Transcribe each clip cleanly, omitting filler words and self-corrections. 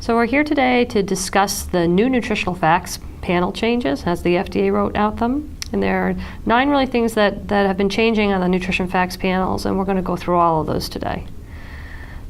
So we're here today to discuss the new nutritional facts panel changes as the FDA wrote out them. And there are 9 really things that have been changing on the nutrition facts panels, and we're going to go through all of those today.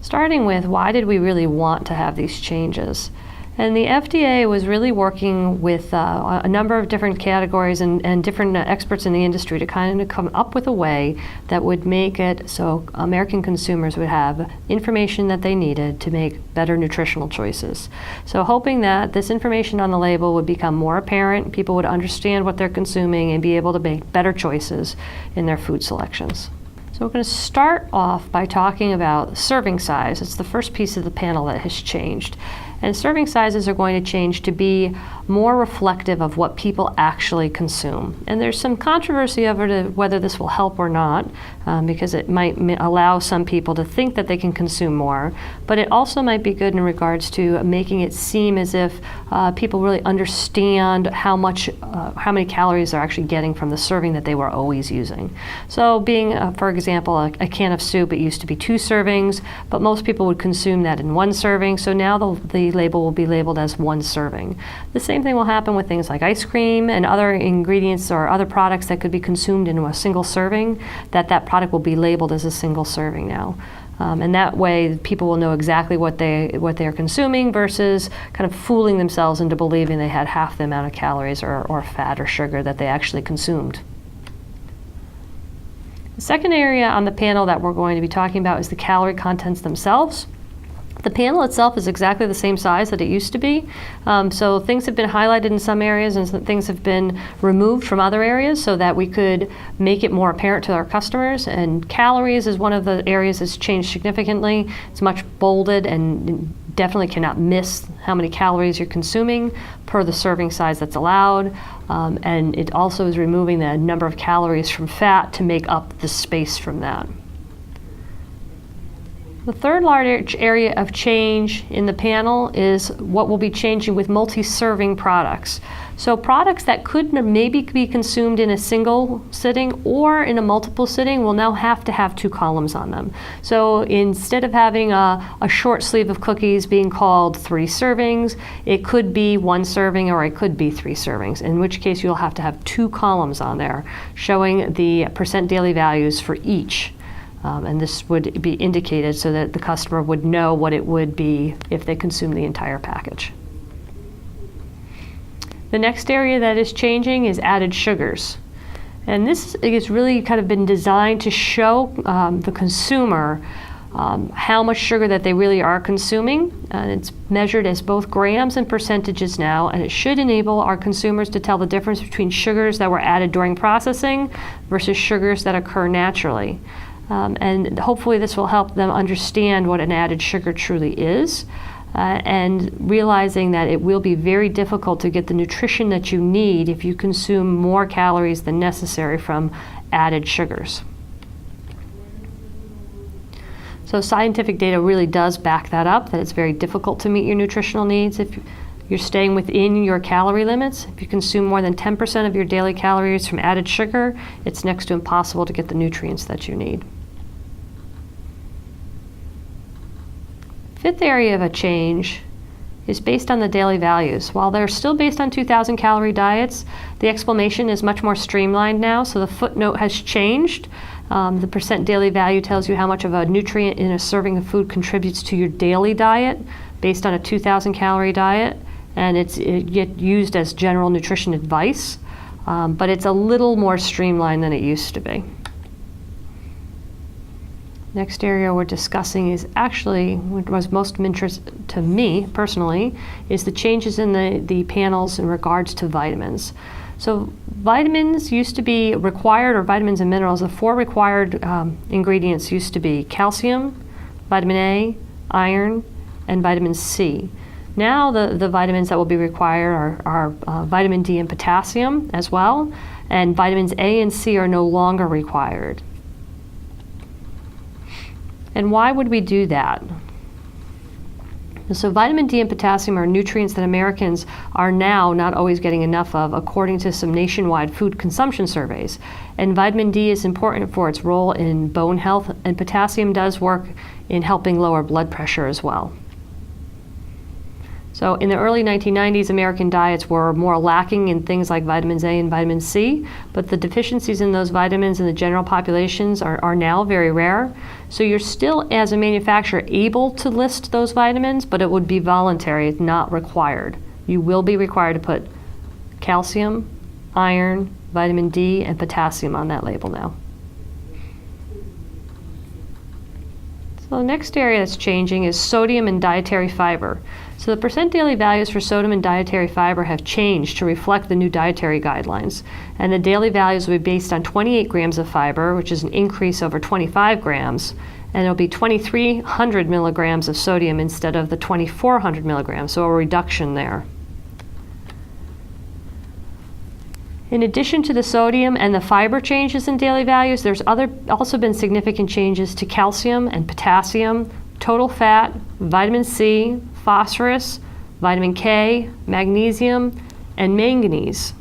Starting with, why did we really want to have these changes? And the FDA was really working with a number of different categories and different experts in the industry to kind of come up with a way that would make it so American consumers would have information that they needed to make better nutritional choices. So hoping that this information on the label would become more apparent, people would understand what they're consuming and be able to make better choices in their food selections. So we're going to start off by talking about serving size. It's the first piece of the panel that has changed. And serving sizes are going to change to be more reflective of what people actually consume. And there's some controversy over whether this will help or not, because it might allow some people to think that they can consume more. But it also might be good in regards to making it seem as if people really understand how many calories they're actually getting from the serving that they were always using. So being, for example, a can of soup, it used to be 2 servings, but most people would consume that in 1 serving. So now the label will be labeled as 1 serving. The same thing will happen with things like ice cream and other ingredients or other products that could be consumed in a single serving, that product will be labeled as a single serving now. And that way people will know exactly what they're consuming versus kind of fooling themselves into believing they had half the amount of calories or fat or sugar that they actually consumed. The second area on the panel that we're going to be talking about is the calorie contents themselves. The panel itself is exactly the same size that it used to be. So things have been highlighted in some areas and some things have been removed from other areas so that we could make it more apparent to our customers. And calories is one of the areas that's changed significantly. It's much bolded and definitely cannot miss how many calories you're consuming per the serving size that's allowed. And it also is removing the number of calories from fat to make up the space from that. The third large area of change in the panel is what will be changing with multi-serving products. So products that could maybe be consumed in a single sitting or in a multiple sitting will now have to have 2 columns on them. So instead of having a short sleeve of cookies being called 3 servings, it could be 1 serving or it could be 3 servings, in which case you'll have to have 2 columns on there showing the percent daily values for each. And this would be indicated so that the customer would know what it would be if they consume the entire package. The next area that is changing is added sugars. And this has really kind of been designed to show the consumer how much sugar that they really are consuming. And it's measured as both grams and percentages now, and it should enable our consumers to tell the difference between sugars that were added during processing versus sugars that occur naturally. And hopefully this will help them understand what an added sugar truly is, and realizing that it will be very difficult to get the nutrition that you need if you consume more calories than necessary from added sugars. So scientific data really does back that up, that it's very difficult to meet your nutritional needs if you're staying within your calorie limits. If you consume more than 10% of your daily calories from added sugar, it's next to impossible to get the nutrients that you need. Fifth area of a change is based on the daily values. While they're still based on 2,000 calorie diets, the explanation is much more streamlined now, so the footnote has changed. The percent daily value tells you how much of a nutrient in a serving of food contributes to your daily diet based on a 2,000 calorie diet, and it gets used as general nutrition advice, but it's a little more streamlined than it used to be. Next area we're discussing is actually what was most of interest to me personally is the changes in the panels in regards to vitamins. So vitamins used to be required, or vitamins and minerals, the 4 required ingredients used to be calcium, vitamin A, iron, and vitamin C. Now the vitamins that will be required are vitamin D and potassium as well, and vitamins A and C are no longer required. And why would we do that? So vitamin D and potassium are nutrients that Americans are now not always getting enough of, according to some nationwide food consumption surveys. And vitamin D is important for its role in bone health, and potassium does work in helping lower blood pressure as well. So in the early 1990s, American diets were more lacking in things like vitamins A and vitamin C, but the deficiencies in those vitamins in the general populations are now very rare. So you're still, as a manufacturer, able to list those vitamins, but it would be voluntary, it's not required. You will be required to put calcium, iron, vitamin D, and potassium on that label now. So the next area that's changing is sodium and dietary fiber. So the percent daily values for sodium and dietary fiber have changed to reflect the new dietary guidelines. And the daily values will be based on 28 grams of fiber, which is an increase over 25 grams. And it'll be 2,300 milligrams of sodium instead of the 2,400 milligrams, so a reduction there. In addition to the sodium and the fiber changes in daily values, there's also been significant changes to calcium and potassium, total fat, vitamin C, phosphorus, vitamin K, magnesium, and manganese.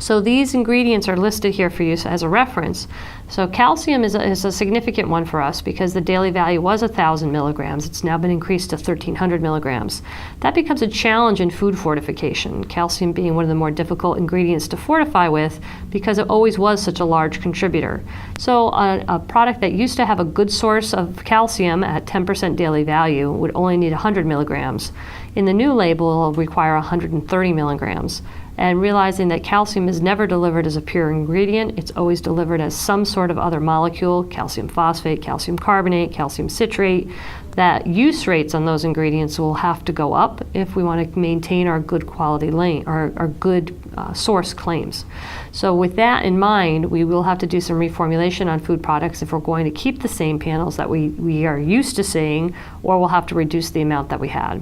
So these ingredients are listed here for you as a reference. So calcium is a significant one for us because the daily value was 1,000 milligrams. It's now been increased to 1,300 milligrams. That becomes a challenge in food fortification, calcium being one of the more difficult ingredients to fortify with because it always was such a large contributor. So a product that used to have a good source of calcium at 10% daily value would only need 100 milligrams. In the new label, it will require 130 milligrams. And realizing that calcium is never delivered as a pure ingredient, it's always delivered as some sort of other molecule, calcium phosphate, calcium carbonate, calcium citrate, that use rates on those ingredients will have to go up if we want to maintain our good quality lane, our good source claims. So with that in mind, we will have to do some reformulation on food products if we're going to keep the same panels that we are used to seeing, or we'll have to reduce the amount that we had.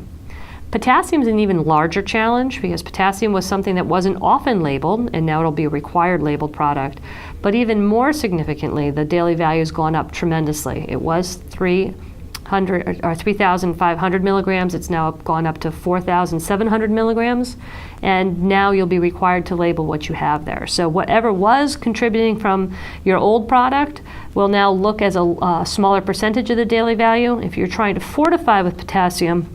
Potassium is an even larger challenge because potassium was something that wasn't often labeled, and now it'll be a required labeled product. But even more significantly, the daily value has gone up tremendously. It was 3,500 milligrams. It's now gone up to 4,700 milligrams. And now you'll be required to label what you have there. So whatever was contributing from your old product will now look as a smaller percentage of the daily value. If you're trying to fortify with potassium,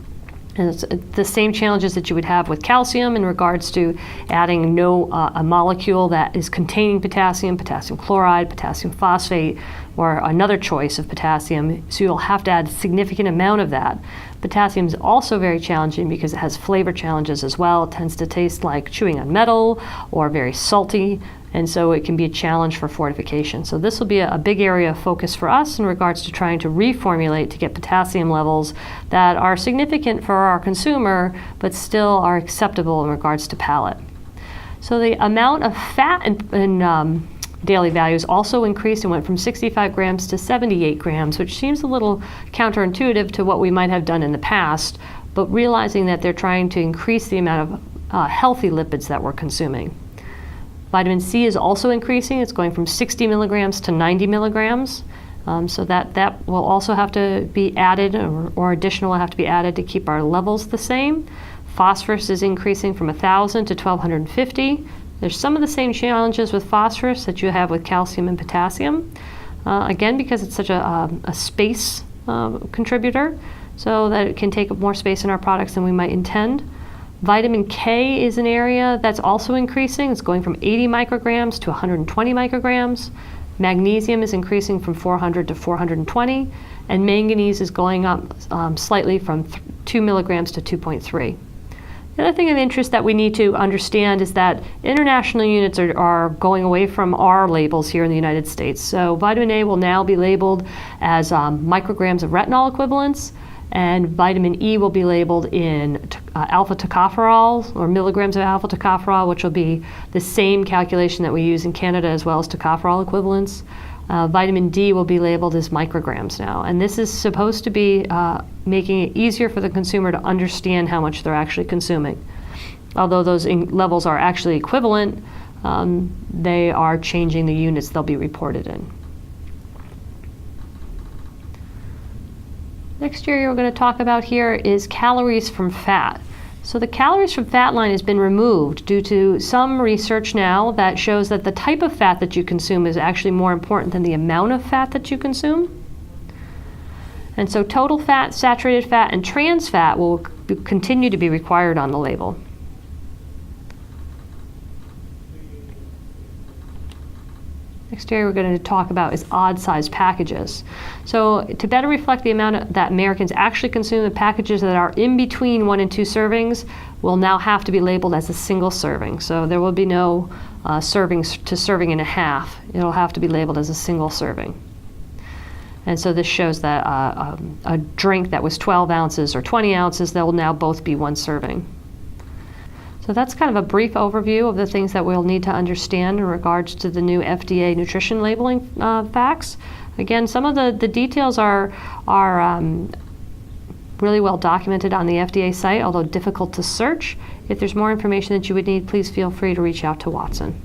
and it's the same challenges that you would have with calcium in regards to adding a molecule that is containing potassium, potassium chloride, potassium phosphate, or another choice of potassium. So you'll have to add a significant amount of that. Potassium is also very challenging because it has flavor challenges as well. It tends to taste like chewing on metal or very salty. And so it can be a challenge for fortification. So this will be a big area of focus for us in regards to trying to reformulate to get potassium levels that are significant for our consumer, but still are acceptable in regards to palate. So the amount of fat in daily values also increased and went from 65 grams to 78 grams, which seems a little counterintuitive to what we might have done in the past, but realizing that they're trying to increase the amount of healthy lipids that we're consuming. Vitamin C is also increasing. It's going from 60 milligrams to 90 milligrams. So that will also have to be added, or additional will have to be added to keep our levels the same. Phosphorus is increasing from 1,000 to 1,250. There's some of the same challenges with phosphorus that you have with calcium and potassium. Again, because it's such a space contributor, so that it can take up more space in our products than we might intend. Vitamin K is an area that's also increasing. It's going from 80 micrograms to 120 micrograms. Magnesium is increasing from 400 to 420. And manganese is going up slightly from 2 milligrams to 2.3. The other thing of interest that we need to understand is that international units are going away from our labels here in the United States. So vitamin A will now be labeled as micrograms of retinol equivalents, and vitamin E will be labeled in alpha tocopherol, or milligrams of alpha tocopherol, which will be the same calculation that we use in Canada as well as tocopherol equivalents. Vitamin D will be labeled as micrograms now, and this is supposed to be making it easier for the consumer to understand how much they're actually consuming. Although those levels are actually equivalent, they are changing the units they'll be reported in. Next area we're going to talk about here is calories from fat. So the calories from fat line has been removed due to some research now that shows that the type of fat that you consume is actually more important than the amount of fat that you consume. And so total fat, saturated fat, and trans fat will continue to be required on the label. Next area we're going to talk about is odd-sized packages. So to better reflect the amount that Americans actually consume, the packages that are in between 1 and 2 servings will now have to be labeled as a single serving. So there will be no servings to serving and a half. It'll have to be labeled as a single serving. And so this shows that a drink that was 12 ounces or 20 ounces, they'll now both be 1 serving. So that's kind of a brief overview of the things that we'll need to understand in regards to the new FDA nutrition labeling facts. Again, some of the details are really well documented on the FDA site, although difficult to search. If there's more information that you would need, please feel free to reach out to Watson.